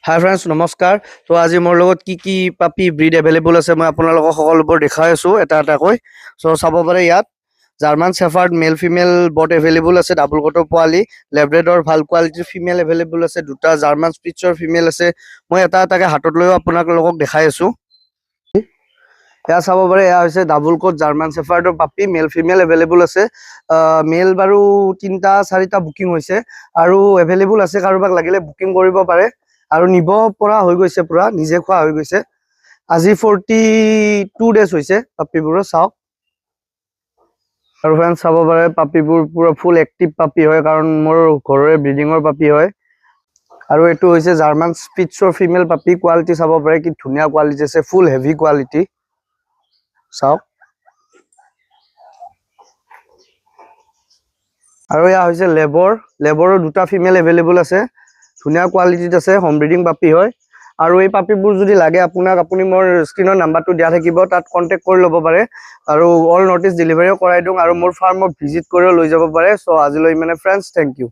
হাই friends নমস্কাৰ। তো আজি মোৰ লগত কি পাপি ব্ৰিড এভেইলেবল আছে মই আপোনালোকক সকলোবোৰ দেখাই আছোঁ এটা এটাকৈ। চ' চাব পাৰে ইয়াত জাৰ্মান চেফাৰ্ড মেল ফিমেল বট এভেইলেবল আছে, ডাবল কোটৰ পোৱালি, লেব্ৰেডৰ ভাল কোৱালিটিৰ ফিমেল এভেইলেবল আছে, দুটা জাৰ্মান স্পিটছৰ ফিমেল আছে। মই এটা এটাকৈ হাতত লৈও আপোনালোকক দেখাই আছোঁ। এয়া চাব পাৰে, এয়া হৈছে ডাবল কোট জাৰ্মান চেফাৰ্ডৰ পাপি, মেল ফিমেল এভেইলেবল আছে। মেল বাৰু 3-4টা বুকিং হৈছে আৰু এভেইলেবল আছে, কাৰোবাক লাগিলে বুকিং কৰিব পাৰে আৰু নিব পৰা হৈ গৈছে, পুৰা নিজে খোৱা হৈ গৈছে। আজি 42 ডেজ হৈছে পাপিবোৰৰ, চাওক। আৰু ফ্ৰেণ্ডছ চাব পাৰে পাপিবোৰ পুৰা ফুল এক্টিভ পাপি হয়, কাৰণ মোৰ ঘৰৰে ব্ৰিডিঙৰ পাপি হয়। আৰু এইটো হৈছে জাৰ্মান স্পিটছৰ ফিমেল পাপি, কোৱালিটি চাব পাৰে কি ধুনীয়া কোৱালিটি আছে, ফুল হেভি কোৱালিটি চাওক। আৰু এয়া হৈছে লেবৰৰ দুটা ফিমেল এভেইলেবল আছে, ধুনীয়া কোৱালিটিত আছে, হোম ব্ৰিডিং পাপি হয়। আৰু এই পাপিবোৰ যদি লাগে আপোনাক, আপুনি মোৰ স্ক্ৰীনৰ নাম্বাৰটো দিয়া থাকিব, তাত কণ্টেক্ট কৰি ল'ব পাৰে আৰু অল নৰ্থ ইষ্ট ডেলিভাৰীও কৰাই দিওঁ আৰু মোৰ ফাৰ্মত ভিজিট কৰিও লৈ যাব পাৰে। চ' আজিলৈ মানে ফ্ৰেণ্ডছ, থেংক ইউ।